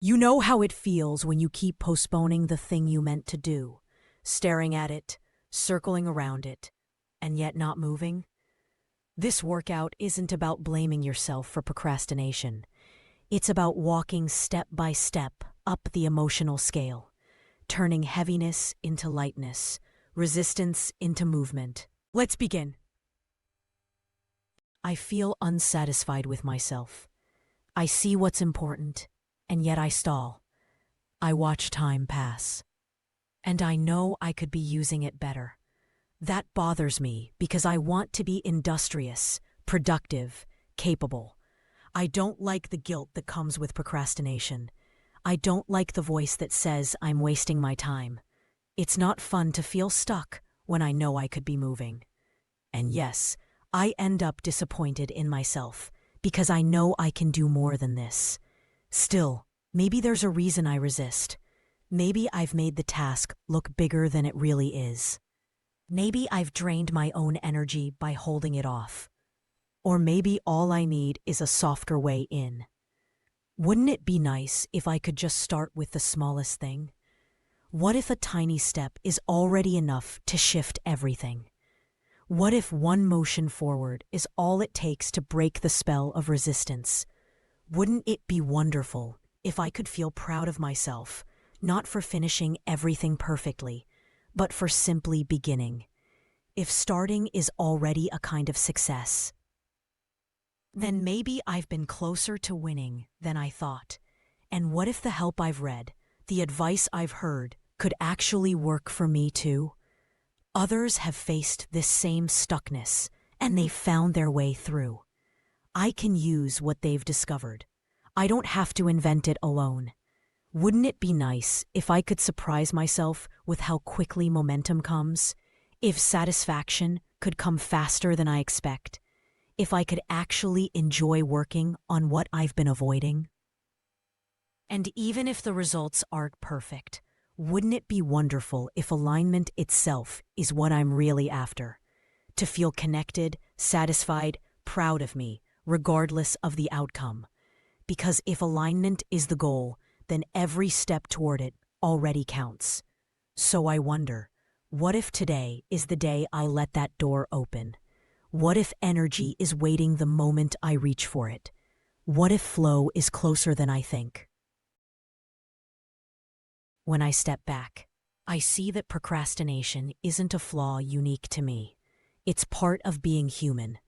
You know how it feels when you keep postponing the thing you meant to do, staring at it, circling around it, and yet not moving? This workout isn't about blaming yourself for procrastination. It's about walking step by step up the emotional scale, turning heaviness into lightness, resistance into movement. Let's begin. I feel unsatisfied with myself. I see what's important, and yet I stall. I watch time pass. And I know I could be using it better. That bothers me because I want to be industrious, productive, capable. I don't like the guilt that comes with procrastination. I don't like the voice that says I'm wasting my time. It's not fun to feel stuck when I know I could be moving. And yes, I end up disappointed in myself because I know I can do more than this. Still, maybe there's a reason I resist. Maybe I've made the task look bigger than it really is. Maybe I've drained my own energy by holding it off. Or maybe all I need is a softer way in. Wouldn't it be nice if I could just start with the smallest thing? What if a tiny step is already enough to shift everything? What if one motion forward is all it takes to break the spell of resistance? Wouldn't it be wonderful if I could feel proud of myself, not for finishing everything perfectly, but for simply beginning? If starting is already a kind of success, then maybe I've been closer to winning than I thought. And what if the help I've read, the advice I've heard, could actually work for me too? Others have faced this same stuckness, and they've found their way through. I can use what they've discovered. I don't have to invent it alone. Wouldn't it be nice if I could surprise myself with how quickly momentum comes? If satisfaction could come faster than I expect? If I could actually enjoy working on what I've been avoiding? And even if the results aren't perfect, wouldn't it be wonderful if alignment itself is what I'm really after? To feel connected, satisfied, proud of me, regardless of the outcome. Because if alignment is the goal, then every step toward it already counts. So I wonder, what if today is the day I let that door open? What if energy is waiting the moment I reach for it? What if flow is closer than I think? When I step back, I see that procrastination isn't a flaw unique to me. It's part of being human.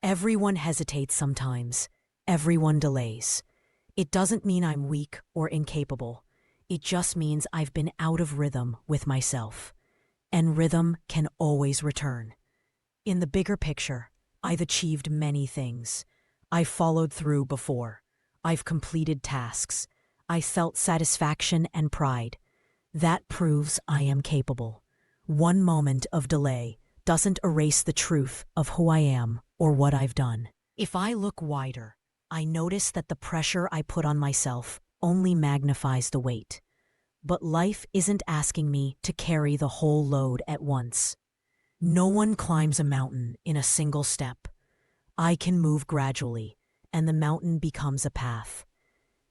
Everyone hesitates sometimes. Everyone delays. It doesn't mean I'm weak or incapable. It just means I've been out of rhythm with myself. And rhythm can always return. In the bigger picture, I've achieved many things. I've followed through before. I've completed tasks. I felt satisfaction and pride. That proves I am capable. One moment of delay doesn't erase the truth of who I am or what I've done. If I look wider, I notice that the pressure I put on myself only magnifies the weight. But life isn't asking me to carry the whole load at once. No one climbs a mountain in a single step. I can move gradually, and the mountain becomes a path.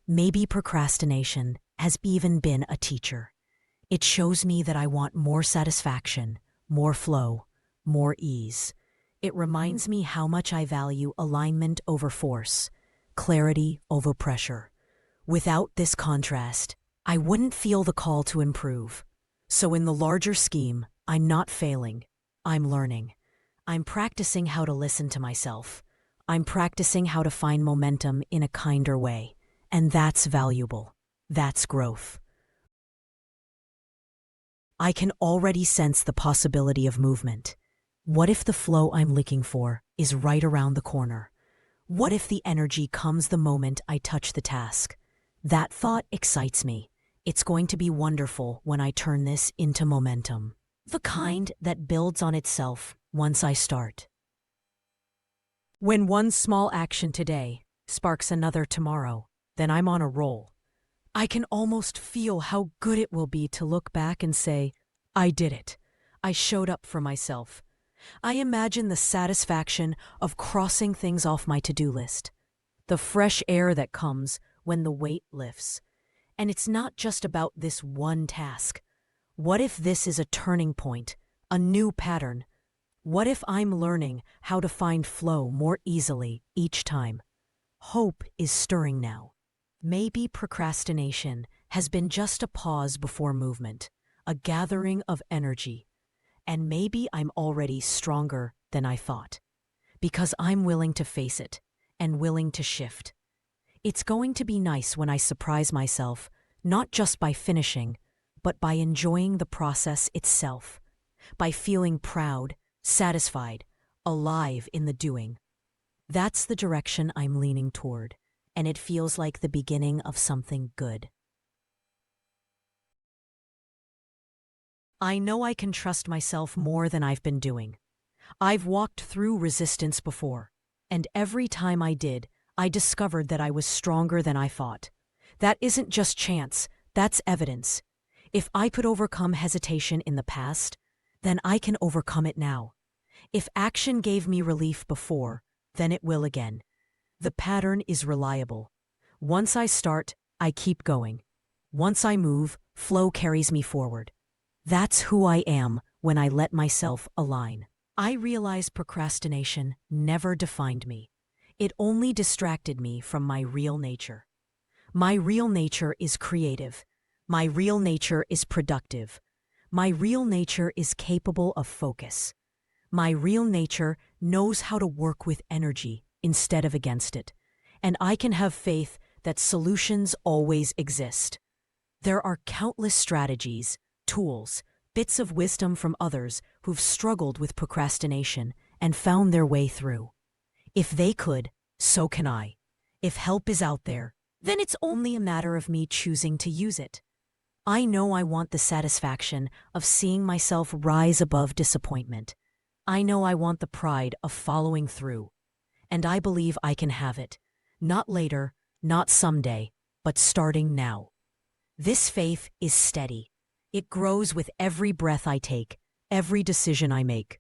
Maybe procrastination has even been a teacher. It shows me that I want more satisfaction, more flow, more ease. It reminds me how much I value alignment over force, clarity over pressure. Without this contrast, I wouldn't feel the call to improve. So in the larger scheme, I'm not failing. I'm learning. I'm practicing how to listen to myself. I'm practicing how to find momentum in a kinder way. And that's valuable. That's growth. I can already sense the possibility of movement. What if the flow I'm looking for is right around the corner? What if the energy comes the moment I touch the task? That thought excites me. It's going to be wonderful when I turn this into momentum. The kind that builds on itself once I start. When one small action today sparks another tomorrow, then I'm on a roll. I can almost feel how good it will be to look back and say, I did it. I showed up for myself. I imagine the satisfaction of crossing things off my to-do list, the fresh air that comes when the weight lifts, And it's not just about this one task. What if this is a turning point, a new pattern? What if I'm learning how to find flow more easily each time? Hope is stirring now. Maybe procrastination has been just a pause before movement, a gathering of energy. And maybe I'm already stronger than I thought, because I'm willing to face it and willing to shift. It's going to be nice when I surprise myself, not just by finishing, but by enjoying the process itself, by feeling proud, satisfied, alive in the doing. That's the direction I'm leaning toward, and it feels like the beginning of something good. I know I can trust myself more than I've been doing. I've walked through resistance before, and every time I did, I discovered that I was stronger than I thought. That isn't just chance, that's evidence. If I could overcome hesitation in the past, then I can overcome it now. If action gave me relief before, then it will again. The pattern is reliable. Once I start, I keep going. Once I move, flow carries me forward. That's who I am when I let myself align. I realize procrastination never defined me. It only distracted me from my real nature. My real nature is creative. My real nature is productive. My real nature is capable of focus. My real nature knows how to work with energy instead of against it. And I can have faith that solutions always exist. There are countless strategies, tools, bits of wisdom from others who've struggled with procrastination and found their way through. If they could, so can I. If help is out there, then it's only a matter of me choosing to use it. I know I want the satisfaction of seeing myself rise above disappointment. I know I want the pride of following through. And I believe I can have it. Not later, not someday, but starting now. This faith is steady. It grows with every breath I take, every decision I make.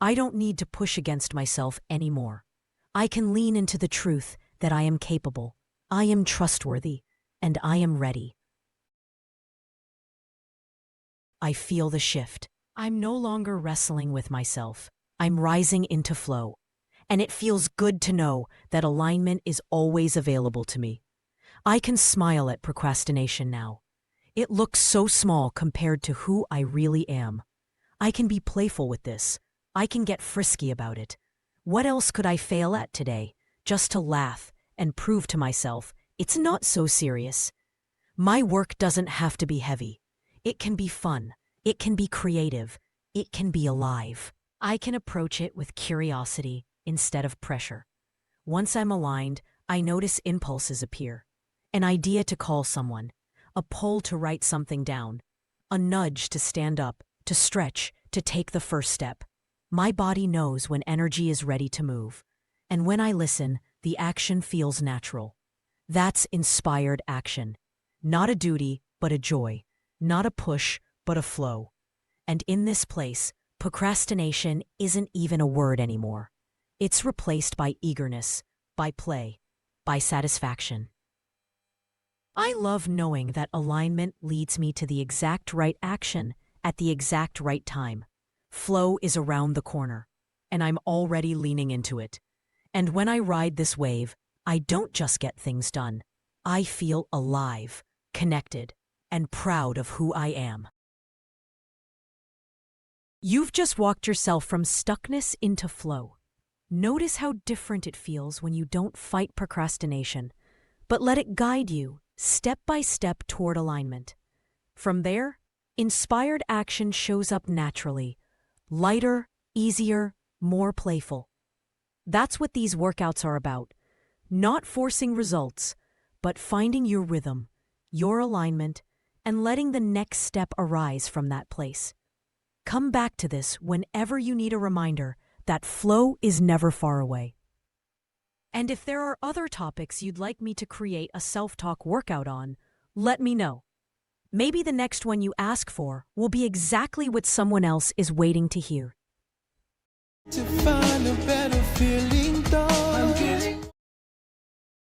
I don't need to push against myself anymore. I can lean into the truth that I am capable, I am trustworthy, and I am ready. I feel the shift. I'm no longer wrestling with myself. I'm rising into flow. And it feels good to know that alignment is always available to me. I can smile at procrastination now. It looks so small compared to who I really am. I can be playful with this. I can get frisky about it. What else could I fail at today? Just to laugh and prove to myself it's not so serious. My work doesn't have to be heavy. It can be fun. It can be creative. It can be alive. I can approach it with curiosity instead of pressure. Once I'm aligned, I notice impulses appear. An idea to call someone, a pull to write something down, a nudge to stand up, to stretch, to take the first step. My body knows when energy is ready to move. And when I listen, the action feels natural. That's inspired action. Not a duty, but a joy. Not a push, but a flow. And in this place, procrastination isn't even a word anymore. It's replaced by eagerness, by play, by satisfaction. I love knowing that alignment leads me to the exact right action at the exact right time. Flow is around the corner, and I'm already leaning into it. And when I ride this wave, I don't just get things done. I feel alive, connected, and proud of who I am. You've just walked yourself from stuckness into flow. Notice how different it feels when you don't fight procrastination, but let it guide you step by step toward alignment. From there, inspired action shows up naturally, lighter, easier, more playful. That's what these workouts are about. Not forcing results, but finding your rhythm, your alignment, and letting the next step arise from that place. Come back to this whenever you need a reminder that flow is never far away. And if there are other topics you'd like me to create a self-talk workout on, let me know. Maybe the next one you ask for will be exactly what someone else is waiting to hear. To find a better feeling, though.